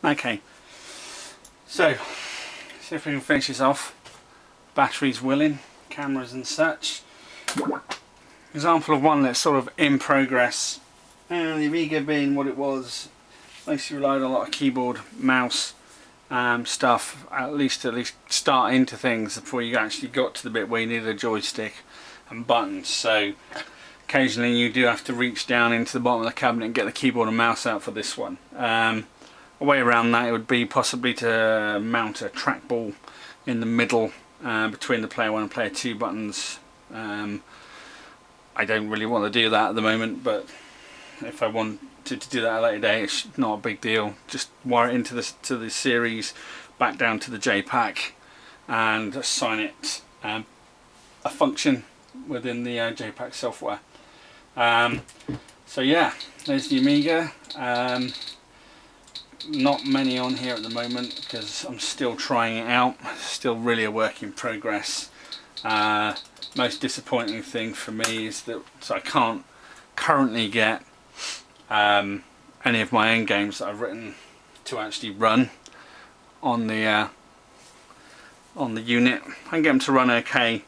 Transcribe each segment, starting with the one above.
Okay, so see if we can finish this off. Batteries willing, cameras and such. Example of one that's sort of in progress. And the Amiga being what it was, mostly relied on a lot of keyboard, mouse stuff, at least start into things before you actually got to the bit where you needed a joystick and buttons. So occasionally you do have to reach down into the bottom of the cabinet and get the keyboard and mouse out for this one. A way around that, it would be possibly to mount a trackball in the middle between the player 1 and player 2 buttons. I don't really want to do that at the moment, but if I wanted to do that at a later day, it's not a big deal. Just wire it into the series, back down to the JPack, and assign it a function within the JPack software. So yeah, there's the Amiga. Not many on here at the moment because I'm still trying it out. Still really a work in progress. Most disappointing thing for me is that I can't currently get any of my own games that I've written to actually run on the unit. I can get them to run okay,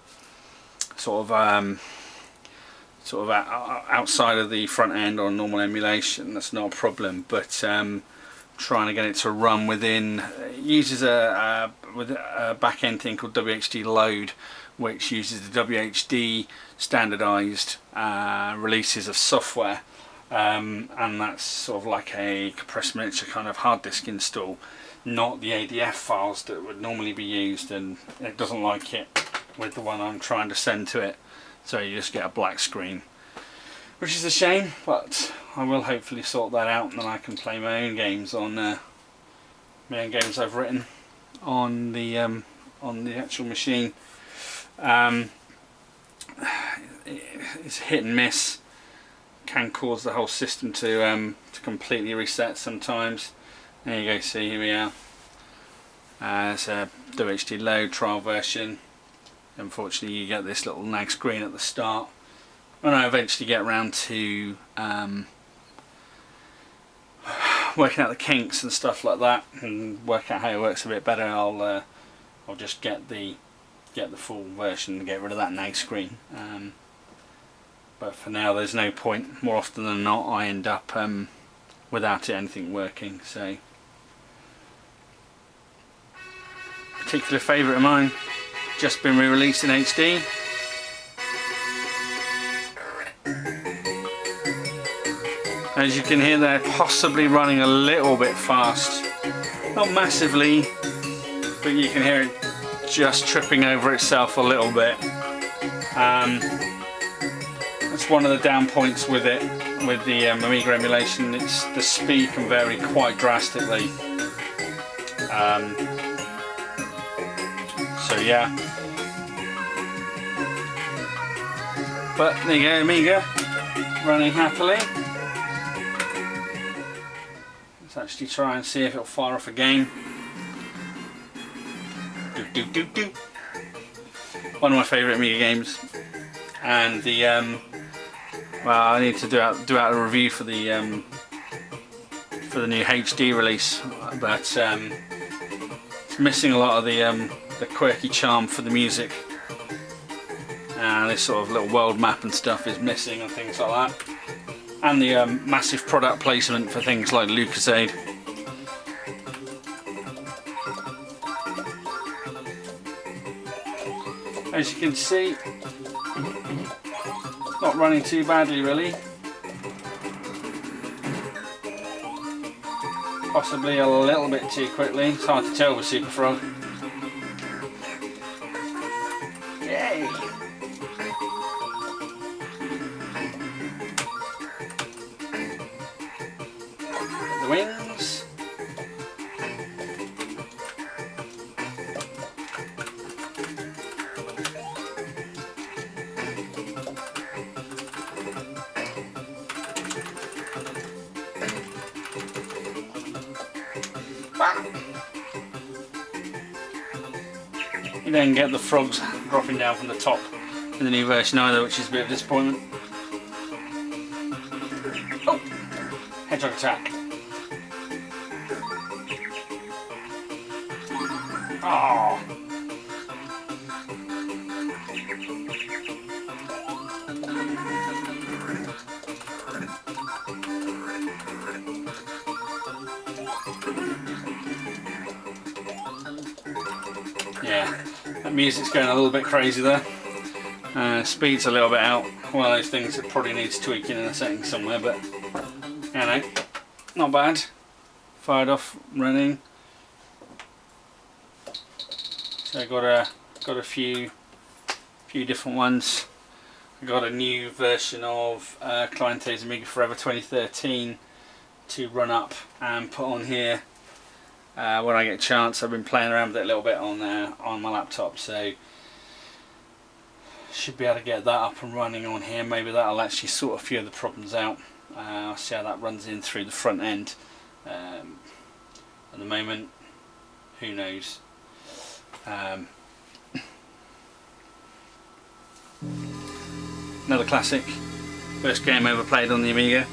sort of outside of the front end on normal emulation. That's not a problem, but trying to get it to run within, it uses a back end thing called WHD load, which uses the WHD standardized releases of software, and that's sort of like a compressed miniature kind of hard disk install, not the ADF files that would normally be used, and it doesn't like it with the one I'm trying to send to it, so you just get a black screen, which is a shame, but I will hopefully sort that out, and then I can play my own games on my own games I've written on the actual machine. It's hit and miss, can cause the whole system to completely reset sometimes. There you go, see, here we are. It's a WHD load trial version. Unfortunately you get this little nag screen at the start. When I eventually get around to working out the kinks and stuff like that, and work out how it works a bit better, I'll just get the full version and get rid of that nag screen. But for now there's no point. More often than not I end up without anything working. So particular favourite of mine, just been re-released in HD. As you can hear, they're possibly running a little bit fast, not massively, but you can hear it just tripping over itself a little bit. That's one of the down points with it, with the Amiga emulation. It's the speed can vary quite drastically. So yeah, but there you go, Amiga running happily. Let's actually try and see if it'll fire off a game. One of my favourite Amiga games, and the well, I need to do out a review for the new HD release, but it's missing a lot of the quirky charm for the music, and this sort of little world map and stuff is missing and things like that, and the massive product placement for things like Lucasade. As you can see, not running too badly really. Possibly a little bit too quickly. It's hard to tell with Superfrog. Yay! The wings. You don't get the frogs dropping down from the top in the new version either, which is a bit of a disappointment. Oh! Hedgehog attack. Oh. Yeah, that music's going a little bit crazy there. Speed's a little bit out. One of those things that probably needs tweaking in a setting somewhere, but you know, not bad. Fired off, running. So I got a few different ones. I got a new version of Cliente's Amiga Forever 2013 to run up and put on here when I get a chance. I've been playing around with it a little bit on my laptop, so should be able to get that up and running on here. Maybe that'll actually sort a few of the problems out. I'll see how that runs in through the front end. At the moment, who knows. Another classic, first game I ever played on the Amiga.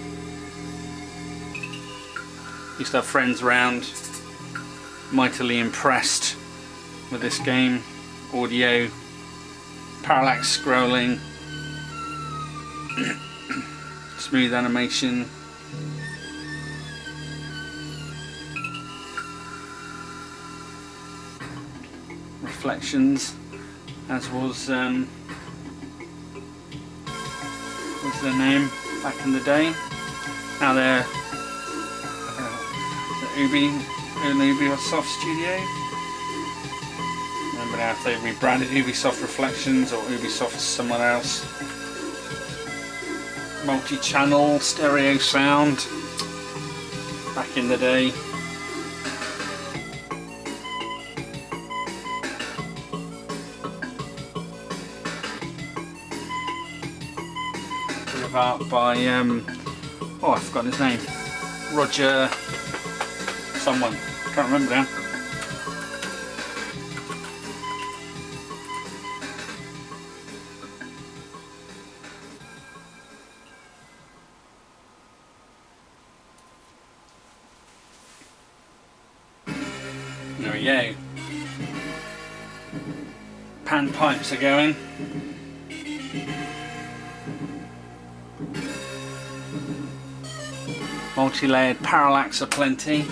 Used to have friends around, mightily impressed with this game. Audio, parallax scrolling, smooth animation. Reflections, as was what's their name back in the day. Now they're Ubisoft Studio. Remember now if they rebranded Ubisoft Reflections or Ubisoft someone else. Multi-channel stereo sound back in the day. Art by oh, I've forgotten his name. Roger someone. Can't remember now. There we go. Pan pipes are going. Multi-layered parallax aplenty.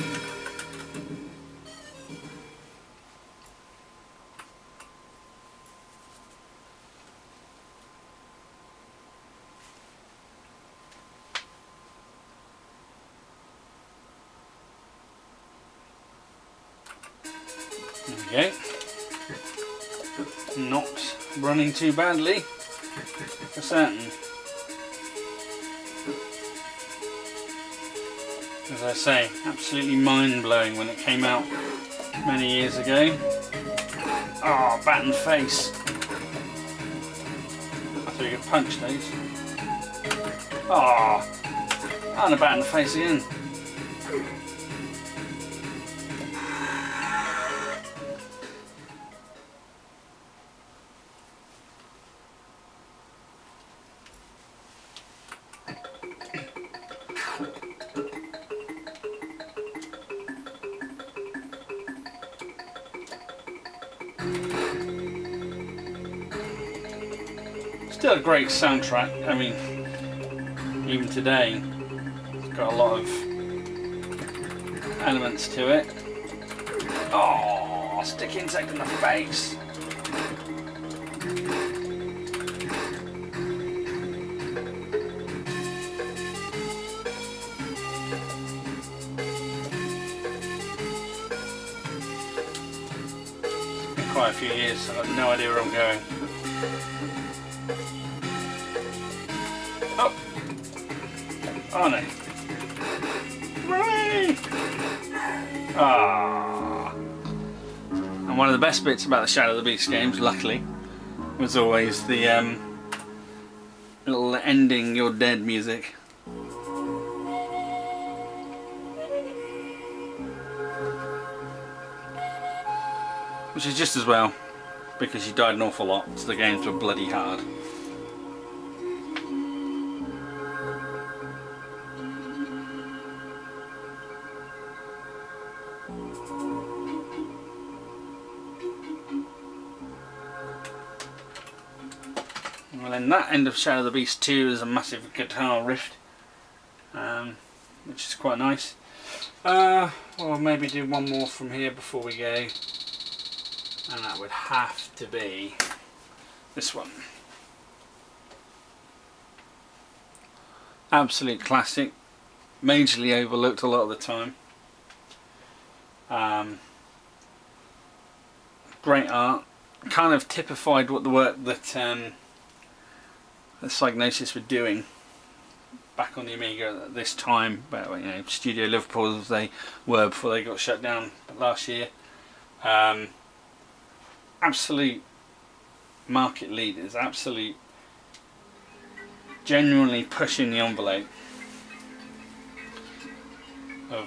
There we go. Not running too badly, for certain. As I say, absolutely mind-blowing when it came out many years ago. Oh, bat and face. I thought you could punch those. Oh, and a bat in the face again. Still a great soundtrack. I mean, even today, it's got a lot of elements to it. Oh, stick insect in the face. It's been quite a few years, so I've got no idea where I'm going. Oh! Oh no. Hooray! Ah. And one of the best bits about the Shadow of the Beast games, luckily, was always the little ending "You're Dead" music. Which is just as well, because you died an awful lot, so the games were bloody hard. then that end of Shadow of the Beast 2 is a massive guitar riff, which is quite nice. Or maybe do one more from here before we go, and that would have to be this one. Absolute classic, majorly overlooked a lot of the time. Great art, kind of typified what the work that Psygnosis were doing back on the Amiga at this time, but you know, Studio Liverpool as they were before they got shut down last year. Absolute market leaders, absolute genuinely pushing the envelope of,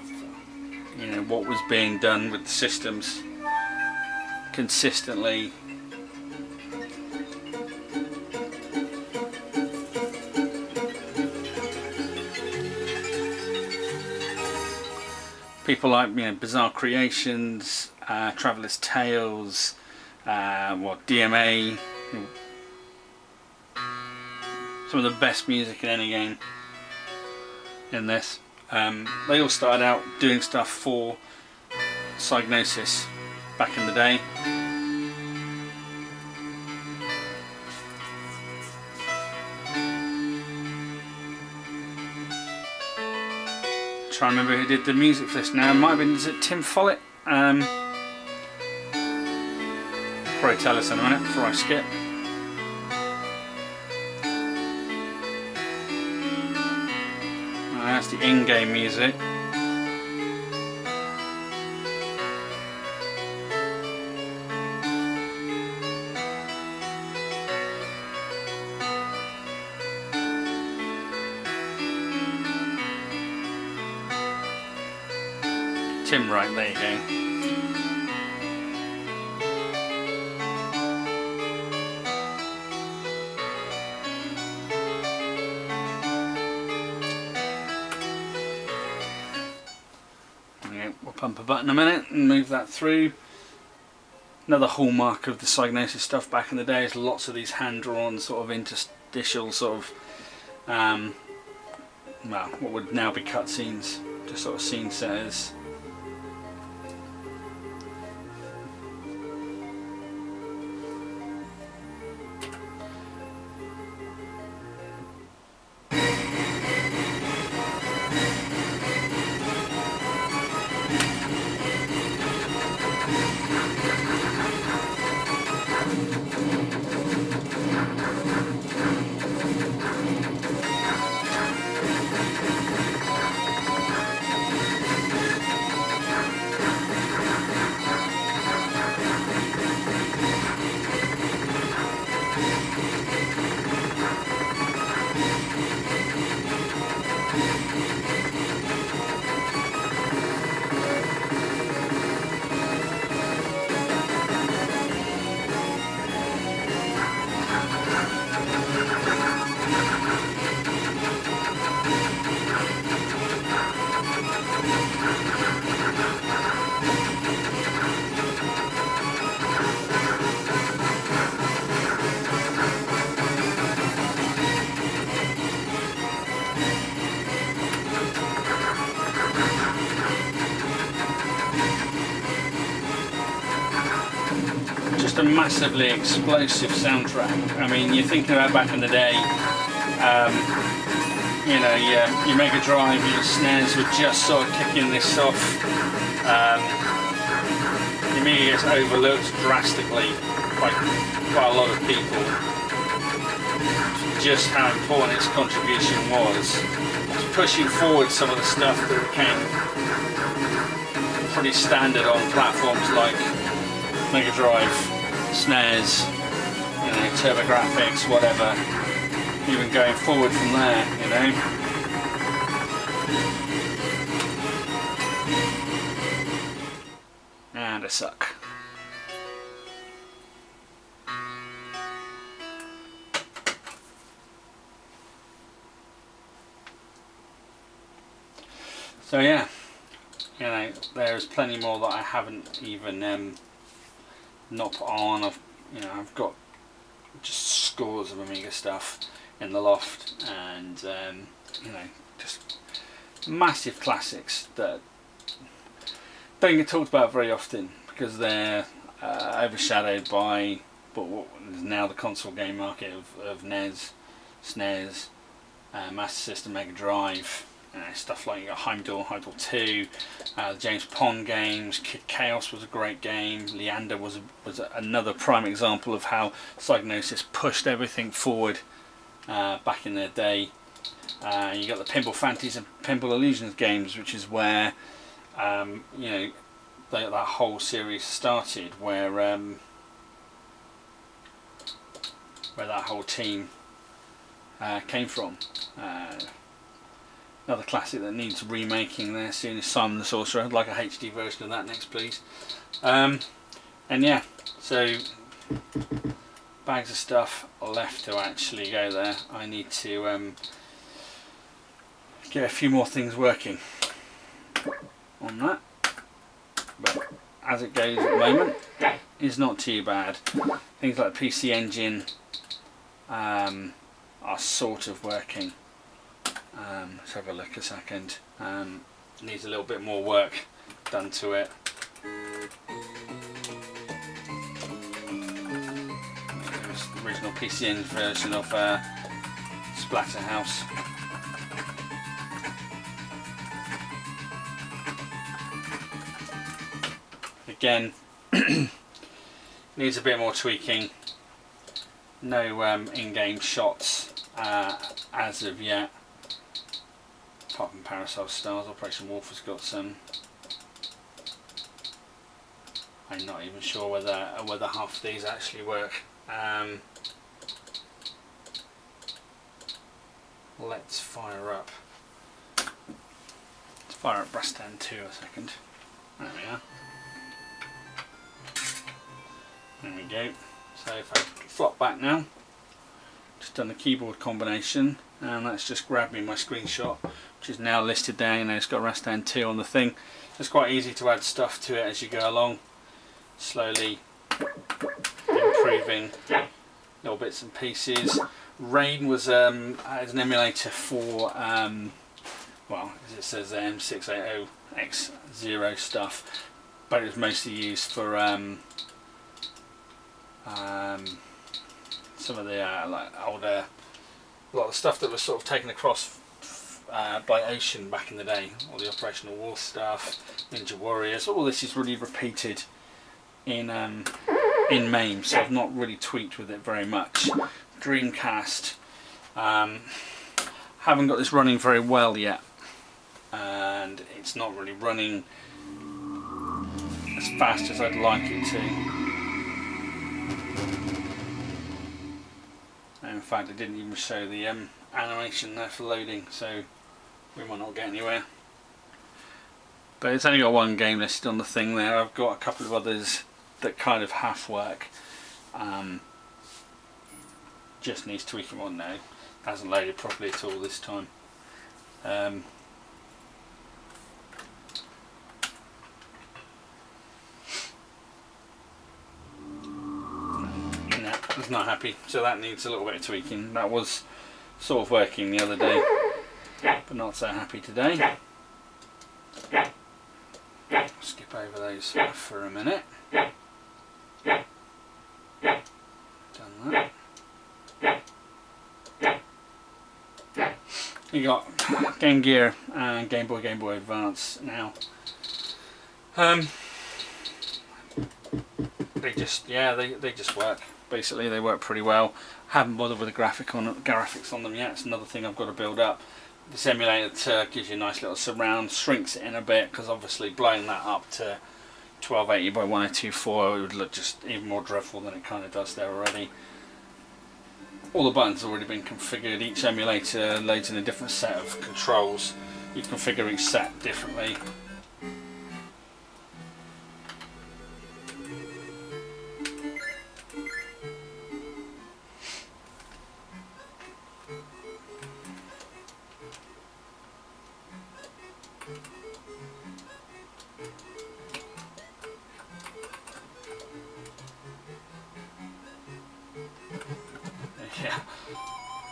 you know, what was being done with the systems consistently. People like, you know, Bizarre Creations, Traveller's Tales, DMA, some of the best music in any game in this. They all started out doing stuff for Psygnosis back in the day. Trying to remember who did the music for this now. It might have been, is it Tim Follett? Probably tell us in a minute before I skip. That's the in-game music. Tim Wright, there you go. We'll pump a button a minute and move that through. Another hallmark of the Psygnosis stuff back in the day is lots of these hand-drawn sort of interstitial sort of, well, what would now be cutscenes, just sort of scene setters. A massively explosive soundtrack. I mean, you're thinking about back in the day, you know, your Mega Drive, your snares were just sort of kicking this off. The Amiga gets overlooked drastically by quite a lot of people. Just how important its contribution was. It's pushing forward some of the stuff that became pretty standard on platforms like Mega Drive. Snares, you know, TurboGrafx, whatever, even going forward from there, you know. And a suck. So yeah, you know, there's plenty more that I haven't even not put on. I've got just scores of Amiga stuff in the loft, and you know, just massive classics that don't get talked about very often because they're overshadowed by what is now the console game market of NES, SNES, Master System, Mega Drive, stuff like Heimdall, Heimdall 2, the James Pond games. Kid Chaos was a great game. Leander was another prime example of how Psygnosis pushed everything forward back in their day. You got the Pinball Fantasy and Pinball Illusions games, which is where you know, that whole series started, where that whole team came from. Another classic that needs remaking there soon is Simon the Sorcerer. I'd like a HD version of that next, please. And yeah, so bags of stuff left to actually go there. I need to get a few more things working on that, but as it goes at the moment, it's not too bad. Things like PC Engine are sort of working. Let's have a look a second. Needs a little bit more work done to it. There's the original PC Engine version of Splatterhouse. Again, needs a bit more tweaking. No in-game shots as of yet, apart from Parasol Stars. Operation Wolf has got some. I'm not even sure whether half of these actually work. Let's fire up. Let's fire up Brass Stand 2 a second. There we are. There we go. So if I flop back now, just done the keyboard combination, and that's just grabbed me my screenshot, which is now listed there. You know, it's got Rastan 2 on the thing. It's quite easy to add stuff to it as you go along, slowly improving little bits and pieces. RAINE was an emulator for well, as it says there, M680X0 stuff, but it was mostly used for some of the like older, a lot of the stuff that was sort of taken across by Ocean back in the day. All the Operational Wolf stuff, Ninja Warriors, all this is really repeated in MAME, so I've not really tweaked with it very much. Dreamcast, haven't got this running very well yet, and it's not really running as fast as I'd like it to. In fact, it didn't even show the animation there for loading, so we might not get anywhere. But it's only got one game listed on the thing there. I've got a couple of others that kind of half work. Just needs tweaking on now. Hasn't loaded properly at all this time. It's not happy, so that needs a little bit of tweaking. That was sort of working the other day, but not so happy today. Skip over those for a minute. Done that. You got Game Gear and Game Boy, Game Boy Advance now. They just work. Basically, they work pretty well. Haven't bothered with the graphics on them yet. It's another thing I've got to build up. This emulator gives you a nice little surround, shrinks it in a bit, because obviously blowing that up to 1280 by 1024 it would look just even more dreadful than it kind of does there already. All the buttons have already been configured. Each emulator loads in a different set of controls. You configure each set differently.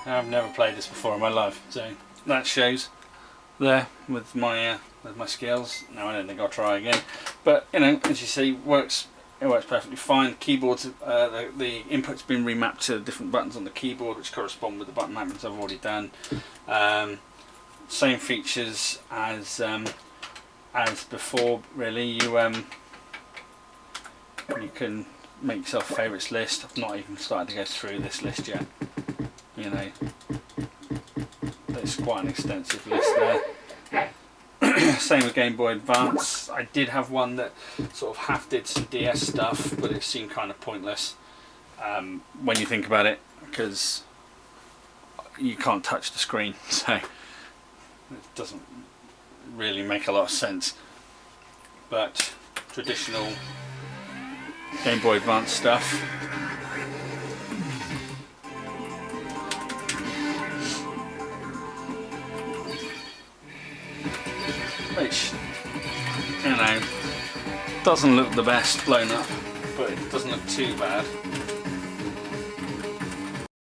I've never played this before in my life, so that shows there with my skills. No, I don't think I'll try again. But you know, as you see, it works perfectly fine. Keyboards, the input's been remapped to different buttons on the keyboard, which correspond with the button mappings I've already done. Same features as before, really. You can make yourself a favourites list. I've not even started to go through this list yet. You know, there's quite an extensive list there. Same with Game Boy Advance. I did have one that sort of half did some DS stuff, but it seemed kind of pointless when you think about it, because you can't touch the screen, so it doesn't really make a lot of sense. But traditional Game Boy Advance stuff, which, you know, doesn't look the best blown up, but it doesn't look too bad.